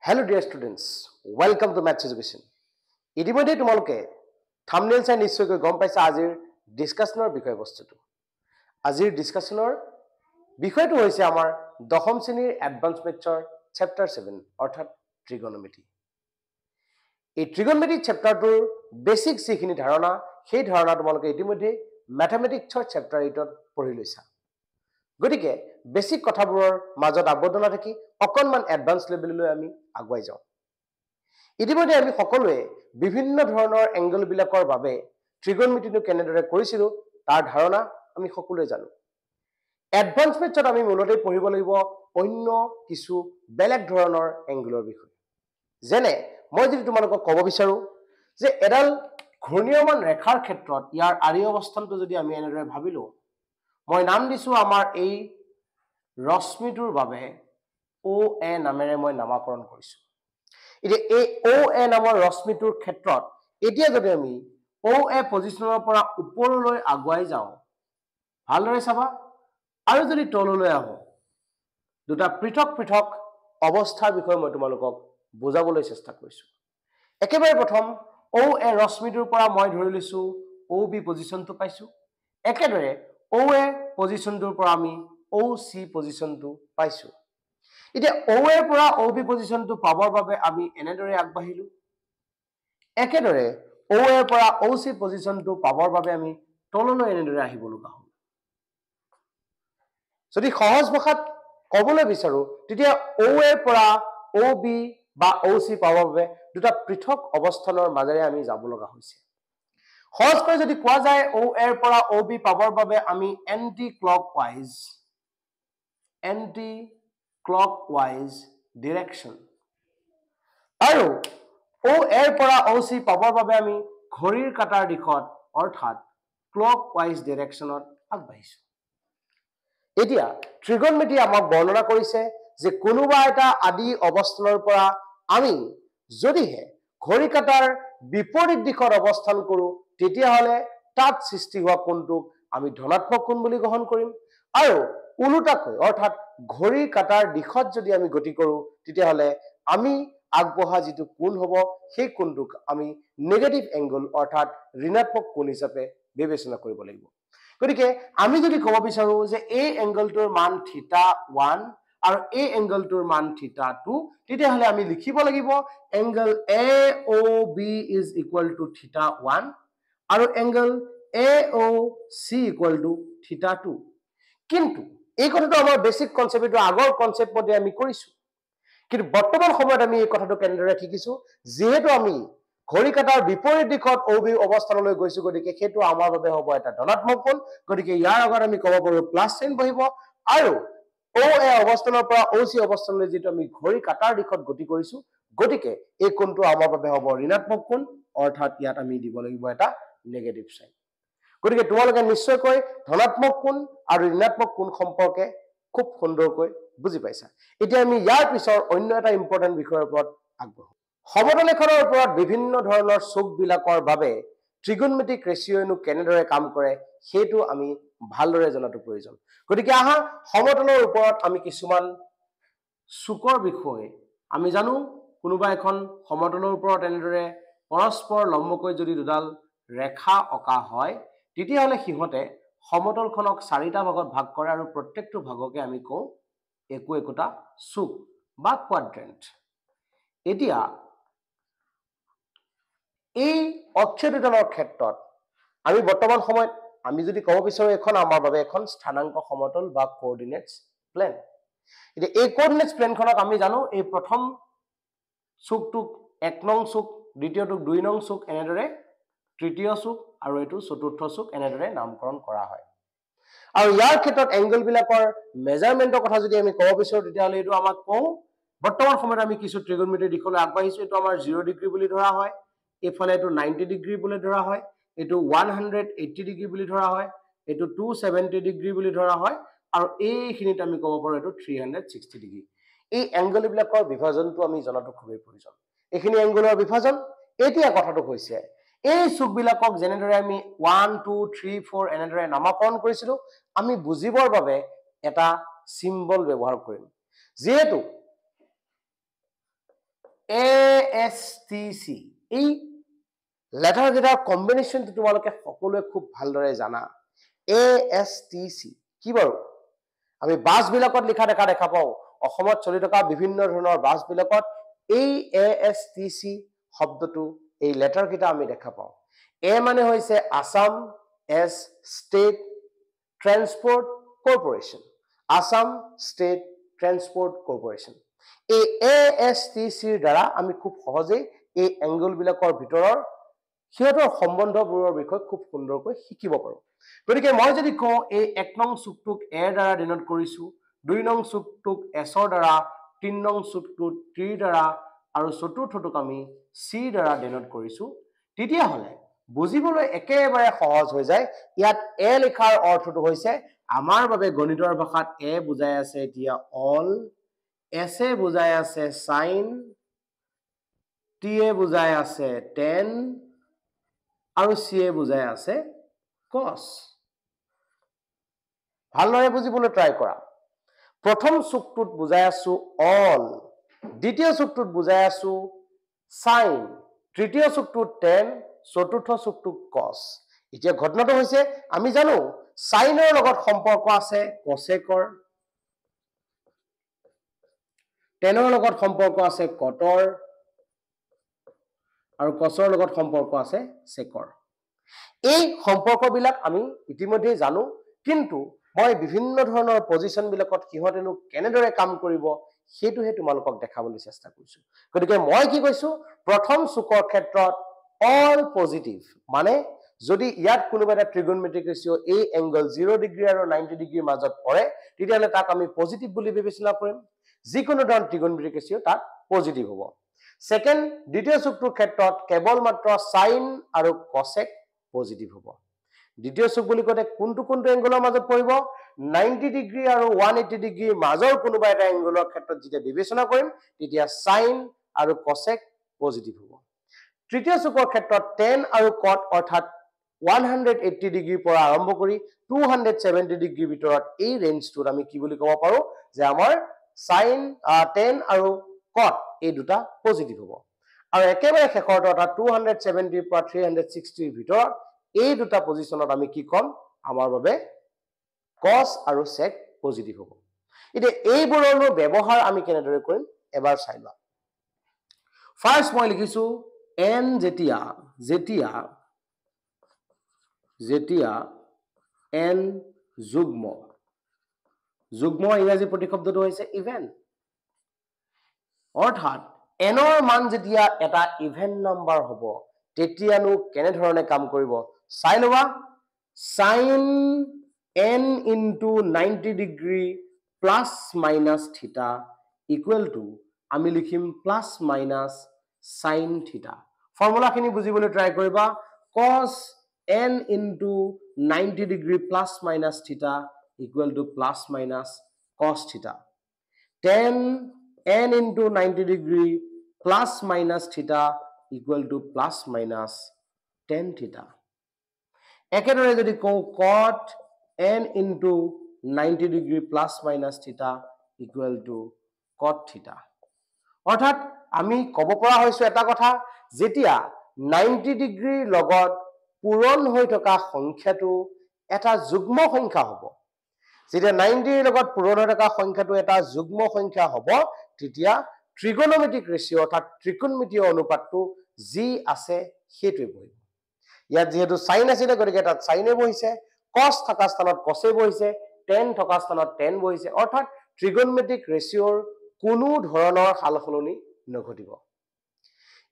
Hello dear students, welcome to Maths Education. ইতিমধ্যে তোমালোকে thumbnail চাই নিশ্চয়কৈ গম পাইছা আজিৰ ডিসকাশনৰ বিষয়বস্তুটো। আজিৰ ডিসকাশনৰ বিষয়টো হৈছে আমাৰ দশম শ্ৰেণীৰ এডভান্স মেথছৰ চেপ্টাৰ 7 অৰ্থাৎ ট্ৰিগোনোমেট্ৰি। এই ট্ৰিগোনোমেট্ৰি চেপ্টাৰটোৰ বেসিক যিখিনি ধাৰণা সেই ধাৰণা তোমালোকে ইতিমধ্যে ম্যাথমেটিক্সৰ চেপ্টাৰ 8ত পঢ়ি লৈছা। গতিকে বেসিক কথাবোৰৰ মাজত আবদ্ধ নাথাকি অকনমান এডভান্স লেভেললৈ আমি আগুৱাই যাওঁ। ইতিমধ্যে আমি সকলোৱে বিভিন্ন ধৰণৰ এংগল বিলাকৰ বাবে ট্ৰিগোনোমেট্ৰিটো কেনেদৰে কৰিছিলো তাৰ ধাৰণা আমি সকলোৱে জানো। এডভান্স মেথছত আমি মূলতে পঢ়িব লাগিব অন্য কিছু বেলেগ ধৰণৰ এংগলৰ বিষয়ে। যেনে মই যদি তোমালোকক ক'ব বিচাৰো যে এডাল ঘূৰ্ণীয়মান ৰেখাৰ ক্ষেত্ৰত ইয়াৰ আৰি অৱস্থানটো যদি আমি এনেদৰে ভাবিলো, মই নাম দিছো আমাৰ এই ৰশ্মিটোৰ বাবে OA নামেৰে মই নামাকৰণ কৰিছো। এতিয়া এই OA নামৰ ৰশ্মিটোৰ ক্ষেত্ৰত এতিয়া যদি আমি OA পজিশনৰ পৰা ওপৰলৈ আগুৱাই যাওঁ, ভালদৰে চাবা, আৰু যদি তললৈ আহো, দুটা পৃথক পৃথক অৱস্থাৰ বিষয়ে মই তোমালোকক বুজাবলৈ চেষ্টা কৰিছো। একেবাৰে প্ৰথম OA ৰশ্মিটোৰ পৰা মই ধৰি লৈছো OB পজিশনটো পাইছো। একেদৰে OA পজিশনটোৰ পৰা আমি OC পজিশনটো পাইছো। এতিয়া OA পৰা OB পজিশনটো পাবৰ বাবে আমি এনেদৰে আগবাঢ়িলো। একেদৰে OA পৰা OC পজিশনটো পাবৰ বাবে আমি তললৈ এনেদৰে আহিব লগা হ'ল। যদি সহজ ভাষাত ক'বলৈ বিচাৰো তেতিয়া OA পৰা OB বা OC পাবৰ বাবে দুটা পৃথক অৱস্থানৰ মাজেৰে আমি যাব লগা হৈছে। সহজকৈ যদি কোৱা যায় OA পৰা OB পাবৰ বাবে আমি এন্টি ক্লকৱাইজ ডিৰেকশন আৰু OA পৰা OC পাবৰ বাবে আমি ঘড়ীৰ কাঁটাৰ দিশত অৰ্থাৎ ক্লকৱাইজ ডিৰেকশনত আগবাঢ়িছো। এতিয়া ট্ৰিগোনোমেট্ৰি আমাক বৰ্ণনা কৰিছে যে কোনোবা এটা আদি অৱস্থানৰ পৰা আমি যদিহে ঘড়ী কাঁটাৰ বিপৰীত দিশত অৱস্থান কৰো তেতিয়াহলে তাত সৃষ্টি হোৱা কোণটোক আমি ধনাত্মক কোণ বুলি গ্ৰহণ কৰিম, আৰু উলুটাকৈ অৰ্থাৎ ঘড়ী কাঁটাৰ দিশত যদি আমি গতি কৰো তেতিয়াহলে আমি আগবঢ়া যিটো কোণ হ'ব সেই কোণটোক আমি নেগেটিভ এংগল অৰ্থাৎ ঋণাত্মক কোণ হিচাপে বিবেচনা কৰিব লাগিব। গতিকে আমি যদি ক'ব বিচাৰো যে এই এংগলটোৰ মান θ1 আৰু এই এংগলটোৰ মান θ2, তেতিয়াহলে আমি লিখিব লাগিব angle AOB is equal to θ1 আৰু এংগল AOC equal to θ2। কিন্তু এই কথাটো আমাৰ বেসিক কনসেপ্ট, এইটো আগৰ কনসেপ্ট মতে আমি কৰিছো। কিন্তু বৰ্তমান সময়ত আমি এই কথাটো কেনেদৰে শিকিছো, যেহেতু আমি ঘড়ী কাঁটাৰ বিপৰীত দিশত OB অৱস্থানলৈ গৈছো, গতিকে সেইটো আমাৰ বাবে হ'ব এটা ধনাত্মক কোণ। গতিকে ইয়াৰ আগত আমি ক'ব পাৰো প্লাছ চিন বহিব, আৰু OA অৱস্থানৰ পৰা OC অৱস্থানলৈ যিটো আমি ঘড়ী কাঁটাৰ দিশত গতি কৰিছো, গতিকে এই কোণটো আমাৰ বাবে হ'ব ঋণাত্মক কোণ, অৰ্থাৎ ইয়াত আমি দিব লাগিব এটা নেগেটিভ সাইন। গতিকে তোমালোকে নিশ্চয়কৈ ধনাত্মক কোণ আৰু ঋণাত্মক কোণ সম্পৰ্কে খুব সুন্দৰকৈ বুজি পাইছা। এতিয়া আমি ইয়াৰ পিছৰ অন্য এটা ইম্পৰ্টেন্ট বিষয়ৰ ওপৰত আগবাঢ়ো। সমতল এখনৰ ওপৰত বিভিন্ন ধৰণৰ চুক বিলাকৰ বাবে ট্ৰিগোনোমেট্ৰিক ৰেচিঅ'নো কেনেদৰে কাম কৰে সেইটো আমি ভালদৰে জনাটো প্ৰয়োজন। গতিকে আহা সমতলৰ ওপৰত আমি কিছুমান চুকৰ বিষয়ে আমি জানো। কোনোবা এখন সমতলৰ ওপৰত এনেদৰে পৰস্পৰ লম্বকৈ যদি দুডাল ৰেখা অঁকা হয় তেতিয়াহলে সিহঁতে সমতলখনক 4টা ভাগত ভাগ কৰে আৰু প্ৰত্যেকটো ভাগকে আমি কওঁ একোটা চুক বা কোৱাড্ৰেন্ট। এতিয়া এই অক্ষদুজনৰ ক্ষেত্ৰত আমি বৰ্তমান সময়ত আমি যদি ক'ব বিচাৰো এখন আমাৰ বাবে এখন স্থানাংক সমতল বা কোঅৰ্ডিনেটস প্লেন। এতিয়া এই কোঅৰ্ডিনেটস প্লেনখনক আমি জানো এই প্ৰথম চুকটোক 1 নং চুক, দ্বিতীয়টোক 2 নং চুক, এনেদৰে তৃতীয় চুক আৰু এইটো চতুৰ্থ চুক এনেদৰে নামকৰণ কৰা হয়। আৰু ইয়াৰ ক্ষেত্ৰত এংগল বিলাকৰ মেজাৰমেন্টৰ কথা যদি আমি ক'ব বিচাৰো তেতিয়াহলে এইটো আমাক কওঁ বৰ্তমান সময়ত আমি কিছু ট্ৰিগোনোমেট্ৰি দিশলৈ আগবাঢ়িছো। এইটো আমাৰ 0 ডিগ্ৰী বুলি ধৰা হয়, এইফালে এইটো 90 ডিগ্ৰী বুলি ধৰা হয়, এইটো 180 ডিগ্ৰী বুলি ধৰা হয়, এইটো 270 ডিগ্ৰী বুলি ধৰা হয়, আৰু এইখিনিত আমি ক'ব পাৰো এইটো 360 ডিগ্ৰী। এই এংগল বিলাকৰ বিভাজনটো আমি জনাটো খুবেই প্ৰয়োজন। এইখিনি এংগলৰ বিভাজন। এতিয়া কথাটো হৈছে এই চুক বিলাকক যেনেদৰে আমি 1 2 3 4 এনেদৰে নামকৰণ কৰিছিলো, আমি বুজিবৰ বাবে এটা সিম্বল ব্যৱহাৰ কৰিম। যেহেতু ASTC এই লেটাৰ কেইটাৰ কম্বিনেশ্যনটো তোমালোকে সকলোৱে খুব ভালদৰে জানা ASTC কি বাৰু আমি বাছবিলাকত লিখা দেখা পাওঁ অসমত চলি থকা বিভিন্ন ধৰণৰ বাছবিলাকত এই ASTC শব্দটো এই লেটাৰ কেইটা আমি দেখা পাওঁ এ মানে হৈছে Assam S state transport corporation Assam state transport corporation এই ASTC দ্বাৰা আমি খুব সহজেই এই এংগলবিলাকৰ ভিতৰৰ সিহঁতৰ সম্বন্ধবোৰৰ বিষয়ে খুব সুন্দৰকৈ শিকিব পাৰোঁ গতিকে মই যদি কওঁ এই 1 নং চুকটোক এ দ্বাৰা ডিনোট কৰিছো 2 নং চুকটোক এছৰ দ্বাৰা 3 নং চুকটোক টিৰ দ্বাৰা আৰু চতুৰ্থটোক আমি সি দ্বাৰা ডিনোট কৰিছো তেতিয়াহ'লে বুজিবলৈ একেবাৰে সহজ হৈ যায় ইয়াত এ লিখাৰ অৰ্থটো হৈছে আমাৰ বাবে গণিতৰ ভাষাত এ বুজাই আছে এতিয়া অল এছ এ বুজাই আছে সাইন টি এ বুজাই আছে টেন আৰু সি এ বুজাই আছে কস ভালদৰে বুজিবলৈ ট্ৰাই কৰা প্ৰথম চুকটোত বুজাই আছো অল দ্বিতীয় চুকটোত বুজাই আছো সাইন তৃতীয় চুকটোত টেন চতুৰ্থ চুকটোত কস এতিয়া ঘটনাটো হৈছে আমি জানো সাইনৰ লগত সম্পৰ্ক আছে কসেকৰ টেনৰ লগত সম্পৰ্ক আছে কটৰ আৰু কসৰ লগত সম্পৰ্ক আছে সেকৰ এই সম্পৰ্কবিলাক আমি ইতিমধ্যে জানো কিন্তু মই বিভিন্ন ধৰণৰ পজিশন বিলাকত কিহতেনো কেনেদৰে কাম কৰিব হেতুহে তোমালোকক দেখাবলৈ চেষ্টা কৰিছো গতিকে মই কি কৈছো প্ৰথম চুকৰ ক্ষেত্ৰত অল পজিটিভ মানে যদি ইয়াত কোনোবা এটা ট্ৰিগোনমেট্ৰিক ৰেশিও এই এংগল 0 ডিগ্ৰী আৰু 90 ডিগ্ৰীৰ মাজত পৰে তেতিয়াহলে তাক আমি পজিটিভ বুলি বিবেচনা কৰিম যিকোনো ধৰণৰ ট্ৰিগোনমেট্ৰিক ৰেশিও তাত পজিটিভ হ'ব সেকেন্ড দ্বিতীয় চুকটোৰ ক্ষেত্ৰত কেৱল মাত্ৰ সাইন আৰু কসেক পজিটিভ হ'ব দ্বিতীয় চুক বুলি কতে কোনটো এংগলৰ মাজত পৰিব 90 ডিগ্ৰী আৰু 180 ডিগ্ৰীৰ মাজৰ কোনোবা এটা এংগলৰ ক্ষেত্ৰত যেতিয়া বিবেচনা কৰিম তেতিয়া সাইন আৰু কসেক পজিটিভ হ'ব তৃতীয় চুকৰ ক্ষেত্ৰত tan আৰু cot অৰ্থাৎ 180 ডিগ্ৰীৰ পৰা আৰম্ভ কৰি 270 ডিগ্ৰীৰ ভিতৰত এই ৰেঞ্জটোত আমি কি বুলি ক'ব পাৰো যে আমাৰ সাইন tan আৰু cot এই দুটা পজিটিভ হ'ব আৰু একেবাৰে শেষৰটো অৰ্থাৎ 270 পৰা 360 ৰ ভিতৰত এই দুটা পজিশনত আমি কি কম আমাৰ বাবে cos আৰু sec পজিটিভ হ'ব এতিয়া এইবোৰৰ ব্যৱহাৰ আমি কেনেদৰে কৰিম এবাৰ চাই লোৱা ফাৰ্স্ট মই লিখিছো n যেতিয়া n যুগ্ম ইংৰাজী প্ৰতিশব্দটো হৈছে ইভেন অৰ্থাৎ n ৰ মান যেতিয়া এটা ইভেন নাম্বাৰ হ'ব তেতিয়ানো কেনে ধৰণে কাম কৰিব চাই লবা sin n into 90 degree plus minus theta equal to আমি লিখিম plus minus sin theta formula খিনি বুজিবলৈ ট্ৰাই কৰিবা cos n into 90 degree plus minus theta equal to plus minus cos theta tan n into 90 degree plus minus theta equal to plus minus tan theta একেদৰে যদি কও cot n into 90 degree plus minus theta equal to cot theta অৰ্থাৎ আমি ক'ব পৰা হৈছো এটা কথা যেতিয়া 90 ডিগ্ৰীৰ লগত পূৰণ হৈ থকা সংখ্যাটো এটা যুগ্ম সংখ্যা হ'ব যেতিয়া 90 ৰ লগত পূৰণ হৈ থকা সংখ্যাটো এটা যুগ্ম সংখ্যা হ'ব তেতিয়া ট্ৰিগোনোমেট্ৰিক ৰেশিও অৰ্থাৎ ত্ৰিকোণমিতীয় অনুপাতটো যি আছে সেইটোৱে বহিব ইয়াত যেহেতু সাইন আছিল গতিকে তাত সাইনে বহিছে cos থকা স্থানত cosে বহিছে tan থকা স্থানত tan বহিছে অৰ্থাৎ ট্ৰিগোনোমেট্ৰিক ৰেশিওৰ কোনো ধৰণৰ সালসলনি নঘটিব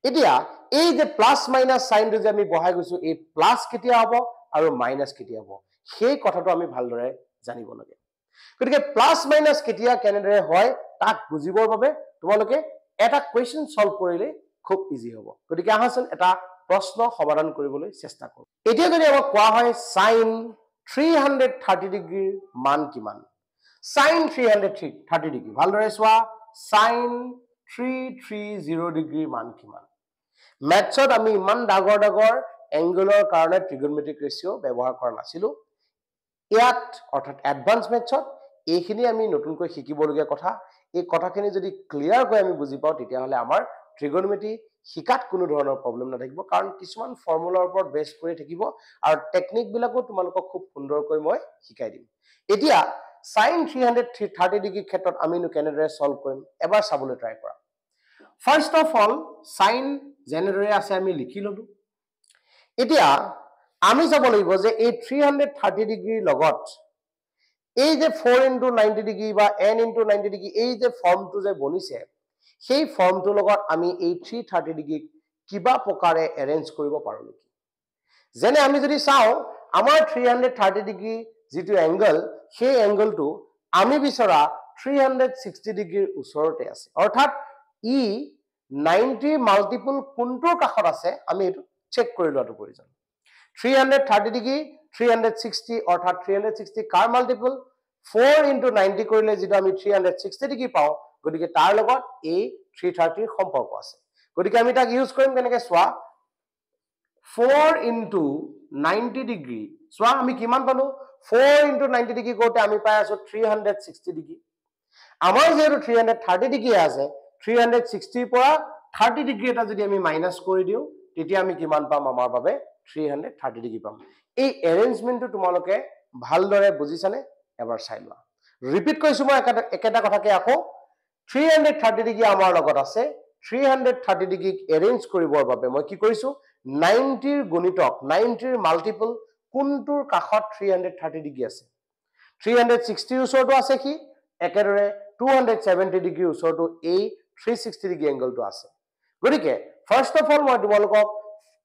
এতিয়া এই যে প্লাস মাইনাস সাইনটো যে আমি বহাই গৈছো এই প্লাস কেতিয়া হ'ব আৰু মাইনাস কেতিয়া হ'ব সেই কথাটো আমি ভালদৰে জানিব লাগে গতিকে প্লাস মাইনাস কেতিয়া কেনেদৰে হয় তাক বুজিবৰ বাবে তোমালোকে এটা কোৱেশ্চন সলভ কৰিলে খুব ইজি হ'ব গতিকে আহাচোন এটা প্ৰশ্ন সমাধান কৰিবলৈ চেষ্টা কৰো এতিয়া যদি আমাক কোৱা হয় sin 330 ডিগ্ৰীৰ মান কিমান sin 330 ডিগ্ৰী ভালদৰে চোৱা sin 330 ডিগ্ৰীৰ মান কিমান ম্যাথছত আমি ইমান ডাগৰ এংগলৰ কাৰণে ট্ৰিগোনোমেট্ৰিক ৰেশিও ব্যৱহাৰ কৰা নাছিলো ইয়াত অৰ্থাৎ এডভান্স ম্যাথছত এইখিনি আমি নতুনকৈ শিকিবলগীয়া কথা এই কথাখিনি যদি ক্লিয়াৰ কৰি আমি বুজি পাওঁ তেতিয়াহলে আমাৰ ট্ৰিগনমেট্ৰি শিকাত কোনো ধৰণৰ প্ৰব্লেম নাথাকিব কাৰণ কিছুমান ফৰ্মুলাৰ ওপৰত বেছ কৰি থাকিব আৰু টেকনিক বিলাকো তোমালোকক খুব সুন্দৰকৈ মই শিকাই দিম এতিয়া sin 330 ডিগ্ৰী ক্ষেত্ৰত আমিনো কেনেদৰে সলভ কৰিম এবাৰ চাবলৈ ট্ৰাই কৰা ফাৰ্স্ট অফ অল sin যেনেদৰে আছে আমি লিখি ললো এতিয়া আমি যাব লাগিব যে এই 330 ডিগ্ৰীৰ লগত এই যে 4 into 90 ডিগ্ৰী বা n into 90 ডিগ্ৰী এই যে ফৰ্মটো যে বনিছে সেই ফৰ্মটোৰ লগত আমি এই 330 ডিগ্ৰী কিবা প্ৰকাৰে এৰেঞ্জ কৰিব পাৰো নেকি যেনে আমি যদি চাও আমাৰ 330 ডিগ্ৰী যেটো এংগল সেই এংগলটো আমি বিচৰা 360 ডিগ্ৰীৰ ওচৰতে আছে অৰ্থাৎ ই 90 মাল্টিপল কোনটোৰ কাষত আছে আমি এটো চেক কৰি লোৱাটো প্ৰয়োজন 330 ডিগ্ৰী 360 অৰ্থাৎ 360 কাৰ মাল্টিপল 4 into 90 কৰিলে যেটো আমি 360 ডিগ্ৰী পাও গতিকে তাৰ লগত এই 330 ৰ সম্পৰ্ক আছে গতিকে আমি তাক ইউজ কৰিম কেনেকৈ সোৱা 4 into 90 ডিগ্ৰী সোৱা আমি কিমান পালো 4 into 90 ডিগ্ৰী কৰতে আমি পাই আছো 360 ডিগ্ৰী আমাৰ যেটো 330 ডিগ্ৰী আছে 360 ৰ পৰা 30 ডিগ্ৰী এটা যদি আমি মাইনাস কৰি দিও তেতিয়া আমি কিমান পাম আমাৰ বাবে 330 ডিগ্ৰী পাম এই এৰেঞ্জমেন্টটো তোমালোকে ভালদৰে বুজিছানে এবাৰ চাই লোৱা ৰিপিট কৰিছো মই একেটা কথাকে আকৌ 330 ডিগ্ৰী আমাৰ লগত আছে 330 ডিগ্ৰী এৰেঞ্জ কৰিবৰ বাবে মই কি কৰিছো 90 ৰ গুণিতক 90 ৰ মাল্টিপল কোনটোৰ কাষত 330 ডিগ্ৰী আছে 360 ৰ ওচৰটো আছে কি একেদৰে 270 ডিগ্ৰীৰ ওচৰটো এই 360 ডিগ্ৰী এংগলটো আছে গতিকে ফাৰ্স্ট অফ অল মই তোমালোকক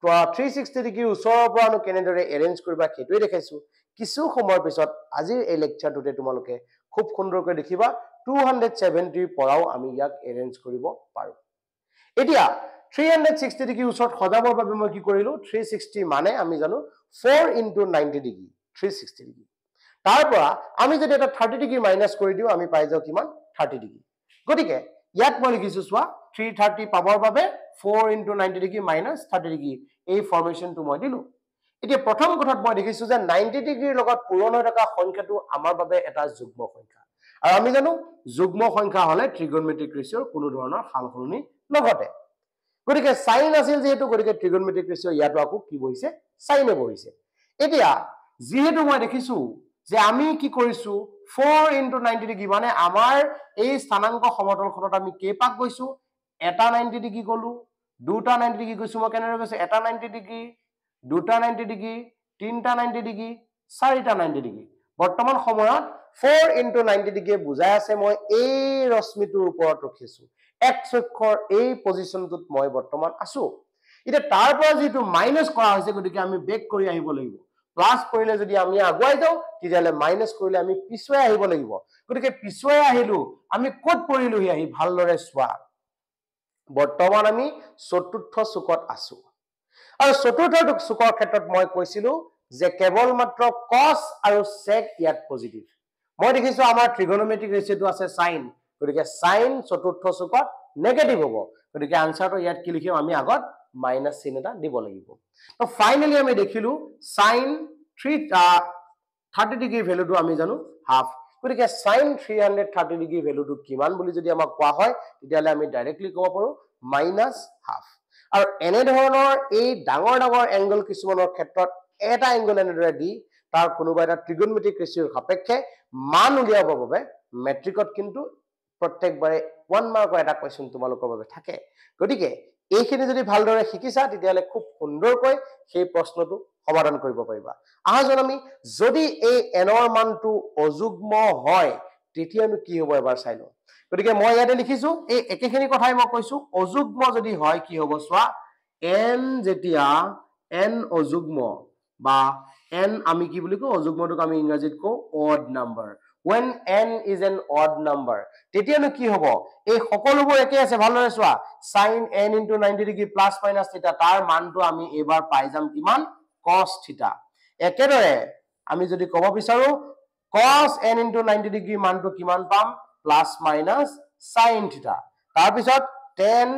360 ডিগ্ৰীৰ ওচৰৰ পৰা কেনেদৰে এৰেঞ্জ কৰিবা সেইটোৱে দেখাইছো কিছু সময়ৰ পিছত আজিৰ এই লেকচাৰটোতে তোমালোকে খুব সুন্দৰকৈ দেখিবা 270 পৰাও আমি ইয়াক এৰেঞ্জ কৰিব পাৰো এতিয়া 360 ডিগ্ৰী ওচৰত সজাবৰ বাবে মই কি কৰিলো 360 মানে আমি জানো 4 into 90 ডিগ্ৰী 360 ডিগ্ৰী তাৰ পৰা আমি যদি এটা 30 ডিগ্ৰী মাইনাস কৰি দিও আমি পাই যাও কিমান 30 ডিগ্ৰী গতিকে ইয়াত মই লিখিছো সোৱা 330 পাবৰ বাবে 4 into 90 ডিগ্ৰী মাইনাস 30 ডিগ্ৰী এই ফৰ্মেশনটো মই দিলো এতিয়া প্ৰথম কথাত মই দেখিছো যে 90 ডিগ্ৰীৰ লগত পূৰণ হৈ থকা সংখ্যাটো আমাৰ বাবে এটা যুগ্ম সংখ্যা আৰু আমি জানো যুগ্ম সংখ্যা হলে ট্ৰিগনমেট্ৰিক ৰেশিওৰ কোনো ধৰণৰ সালসলনি নঘটে গতিকে sin আছিল যেহেতু গতিকে ট্ৰিগনমেট্ৰিক ৰেশিও ইয়াতো আকৌ কি বহিছে সাইনে বহিছে এতিয়া যেহেতু মই দেখিছো যে আমি কি কৰিছো 4 into 90 ডিগ্ৰী মানে আমাৰ এই স্থানাঙ্ক সমতলখনত আমি কেইপাক গৈছো এটা 90 ডিগ্ৰী গলো দুটা 90 ডিগ্ৰী গৈছো মই কেনেৰে গৈছো এটা 90 ডিগ্ৰী দুটা 90 ডিগ্ৰী তিনটা 90 ডিগ্ৰী চাৰিটা 90 ডিগ্ৰী বৰ্তমান সময়ত 4 into 90 ডিগ্ৰী বুজাই আছে মই এই ৰশ্মিটোৰ ওপৰত ৰখিছো x অক্ষৰ এই পজিশনটোত মই বৰ্তমান আছো এতিয়া তাৰ পৰা যেটো মাইনাস কৰা হৈছে গতিকে আমি বেক কৰি আহিব লাগিব প্লাস কৰিলে যদি আমি আগুৱাই যাও তেতিয়ালে মাইনাস কৰিলে আমি পিছুৱাই আহিব লাগিব গতিকে পিছুৱাই আহিলো আমি ক'ত পৰিলো হি ভালদৰে সোৱা বৰ্তমান আমি চতুৰ্থ চুকত আছো আৰু চতুৰ্থ চুকৰ ক্ষেত্ৰত মই কৈছিলো যে কেৱল মাত্ৰ cos আৰু sec ইয়াত পজিটিভ মই দেখিছো আমাৰ ট্ৰিগনমেট্ৰিক ৰেশিওটো আছে sin গতিকে sin চতুৰ্থ চুকত নেগেটিভ হ'ব গতিকে আনসাৰটো ইয়াত কি লিখিম আমি আগত মাইনাস চিন এটা দিব লাগিব তো ফাইনালি আমি দেখিলো sin 30 ডিগ্ৰী ভ্যালুটো আমি জানো হাফ গতিকে sin 330 ডিগ্ৰী ভ্যালুটো কিমান বুলি যদি আমাক কোৱা হয় তেতিয়ালে আমি ডাইৰেক্টলি ক'ব পাৰো মাইনাস হাফ আৰু এনে ধৰণৰ এই ডাঙৰ ডাঙৰ এংগল কিছুমানৰ ক্ষেত্ৰত এটা এংগল এনেদৰে দি তাৰ কোনোবা এটা ট্ৰিগনমেট্ৰিক ৰেশিওৰ সাপেক্ষে মান উলিয়াবৰ বাবে মেট্ৰিকত কিন্তু প্ৰত্যেকবাৰে 1 মাৰ্কৰ এটা কোৱেশ্চন তোমালোকৰ বাবে থাকে গতিকে এইখিনি যদি ভালদৰে শিকিছা তেতিয়ালে খুব সুন্দৰকৈ সেই প্ৰশ্নটো সমাধান কৰিব পাৰিবা আহাজন আমি যদি এই এনৰ মানটো অযুগ্ম হয় তেতিয়া আমি কি হ'ব এবাৰ চাই লওঁ গতিকে মই ইয়াতে লিখিছো এই একেখিনি কথাই মই কৈছো অযুগ্ম যদি হয় কি হ'ব সোৱা n যেতিয়া n অযুগ্ম বা n আমি কি বুলি কও অযুগ্মটোক আমি ইংৰাজীত কও odd number when n is an odd number তেতিয়ানো কি হ'ব এই সকলোবোৰ একে আছে ভালদৰে সোৱা sin n into 90 degree plus minus থিটা তাৰ মানটো আমি এবাৰ পাই যাম কিমান cos থিটা একেদৰে আমি যদি ক'ব বিচাৰো cos n into 90 ডিগ্ৰী মানটো কিমান পাম প্লাস মাইনাস sin থিটা তাৰ পিছত tan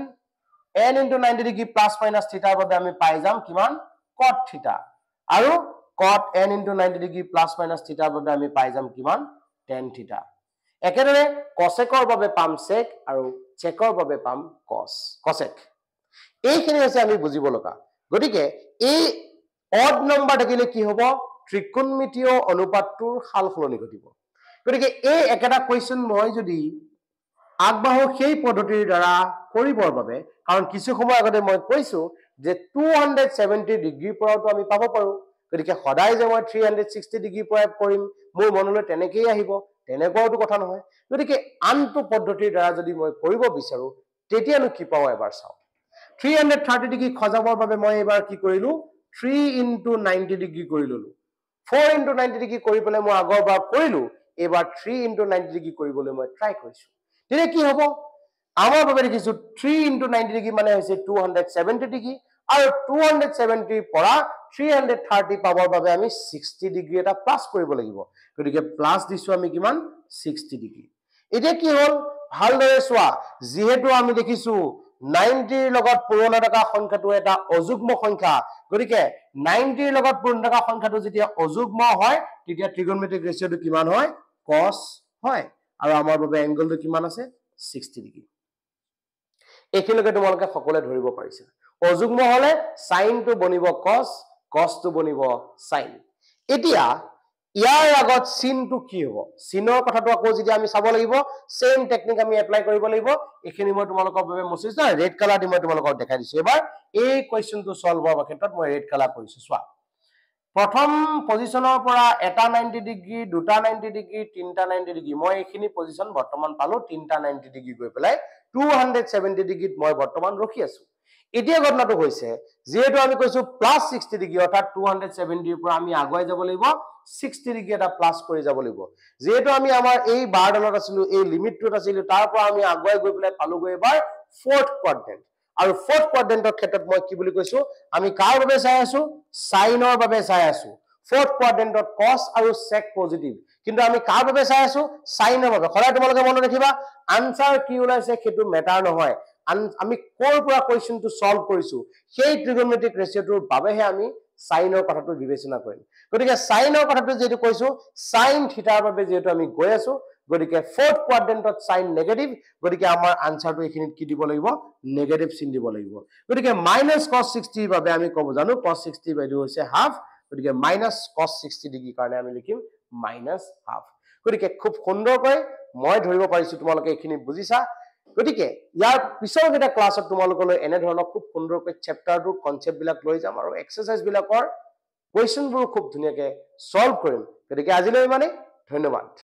n into 90 degree plus minus থিটাৰ বাবে আমি পাই যাম কিমান cot থিটা আৰু cot n into 90 degree plus minus থিটাৰ বাবে আমি পাই যাম কিমান tan থিটা একেদৰে cosecৰ বাবে পাম sec আৰু চেকৰ বাবে পাম cosec এইখিনি হৈছে আমি বুজিব লগা গতিকে এই অড নম্বৰ থাকিলে কি হ'ব ত্ৰিকোণমিতীয় অনুপাতটোৰ সালসলনি ঘটিব গতিকে এই একেটা কোৱেশ্চন মই যদি আগবাঢ়ো সেই পদ্ধতিৰ দ্বাৰা কৰিবৰ বাবে কাৰণ কিছু সময় আগতে মই কৈছো যে 270 ডিগ্ৰীৰ পৰাও আমি পাব পাৰো গতিকে সদায় যে মই 360 ডিগ্ৰীৰ পৰা কৰিম মোৰ মনলৈ তেনেকেই আহিব তেনেকুৱাটো কথা নহয় গতিকে আনটো পদ্ধতিৰ দ্বাৰা যদি মই কৰিব বিচাৰো তেতিয়ানো কি পাও এবাৰ চাও 330 ডিগ্ৰী খজাবৰ বাবে মই এবাৰ কি কৰিলো 3 into 90 ডিগ্ৰী কৰি ললো 4 into 90 ডিগ্ৰী কৰি পেলাই মই আগৰবাৰ কৰিলো এবাৰ 3 into 90 ডিগ্ৰী কৰিবলৈ মই ট্ৰাই কৰিছো তেতিয়া কি হ'ব আমাৰ বাবে দেখিছো 3 into 90 ডিগ্ৰী মানে হৈছে 270 ডিগ্ৰী আৰু 270 পৰা 330 পাবৰ বাবে আমি 60 ডিগ্ৰী এটা প্লাস কৰিব লাগিব গতিকে প্লাস দিছো আমি কিমান 60 ডিগ্ৰী এতিয়া কি হ'ল ভালদৰে চোৱা যেহেতু আমি দেখিছো 90 ৰ লগত পূৰণ থকা সংখ্যাটো এটা অযুগ্ম সংখ্যা গতিকে 90 ৰ লগত পূৰণ থকা সংখ্যাটো যেতিয়া অযুগ্ম হয় তেতিয়া ত্ৰিকোণমিতিক ৰেশিওটো কিমান হয় cos হয় আৰু আমাৰ বাবে এংগলটো কিমান আছে 60 ডিগ্ৰী একেলগে তোমালোকে সকলে ধৰিব পাৰিছে অযুগ্ম হলে sin টো বনিব cos cos টো বনিব sin এতিয়া ইয়াৰ আগত sin টো কি হ'ব sinৰ কথাটো আকৌ যদি আমি চাব লাগিব সেম টেকনিক আমি এপ্লাই কৰিব লাগিব এখিনি মই তোমালোকৰ বাবে মেছেজ না ৰেড কালাৰ দি মই তোমালোকক দেখাই দিছো এবাৰ এই কোৱেশ্চনটো সলভ হোৱাৰ ক্ষেত্ৰত মই ৰেড কালাৰ কৰিছো চোৱা প্ৰথম পজিশনৰ পৰা এটা 90 ডিগ্ৰী দুটা 90 ডিগ্ৰী তিনটা 90 ডিগ্ৰী মই এখিনি পজিশন বৰ্তমান পালো তিনটা 90 ডিগ্ৰী গৈ পেলাই 270 ডিগ্ৰীত মই বৰ্তমান ৰখি আছো এতিয়া ঘটনাটো হৈছে যেহেতু আমি কৈছো +60 ডিগ্ৰী অৰ্থাৎ 270 ৰ পৰা আমি আগুৱাই যাব লাগিব 60 ডিগ্ৰী এটা প্লাস কৰি যাব লাগিব যেহেতু আমি আমাৰ এই বাৰডলত আছিলো এই লিমিটটোত আছিলো তাৰ পৰা আমি আগুৱাই গৈ পেলাই পালো গৈ এবাৰ ফৰ্থ কোৱাড্ৰেন্ট আৰু ফৰ্থ কোৱাড্ৰেন্টৰ ক্ষেত্ৰত মই কি বুলি কৈছো আমি কাৰ বাবে চাই আছো সাইনৰ বাবে চাই আছো ফৰ্থ কোৱাড্ৰেন্টত cos আৰু sec পজিটিভ কিন্তু আমি কাৰ বাবে চাই আছো সাইনৰ বাবে সদায় তোমালোকে মনত ৰাখিবা আনসাৰ কি ওলাইছে সেইটো মেটাৰ নহয় আমি কোৰ পৰা কোৱেশ্চনটো সলভ কৰিছো সেই ত্ৰিকোণমিতিক ৰেশিওটোৰ বাবেহে আমি সাইনৰ কথাটো বিবেচনা কৰিম গতিকে সাইনৰ কথাটো যেটো কৈছো sin থিটাৰ বাবে যেটো আমি গৈ আছো গতিকে ফৰ্থ কোৱাড্ৰেন্টত sin নেগেটিভ গতিকে আমাৰ আনসাৰটো এখিনিত কি দিব লাগিব নেগেটিভ চিন দিব লাগিব গতিকে -cos 60 বাবে আমি কব জানো cos 60 ভ্যালু হৈছে হাফ গতিকে -cos 60 ডিগ্ৰী কাৰণে আমি লিখিম -হাফ গতিকে খুব সুন্দৰকৈ মই ধৰিব পাৰিছো তোমালোকে এখিনি বুজিছা গতিকে ইয়াৰ পিছৰ এটা ক্লাছত তোমালোকলৈ এনে ধৰণৰ খুব সুন্দৰকৈ চেপ্টাৰটোৰ কনসেপ্ট বিলাক লৈ যাম আৰু এক্সাৰসাইজ বিলাকৰ কোৱেশ্চনবোৰ খুব ধুনিয়াকৈ সলভ কৰিম গতিকে আজিলৈ মানে ধন্যবাদ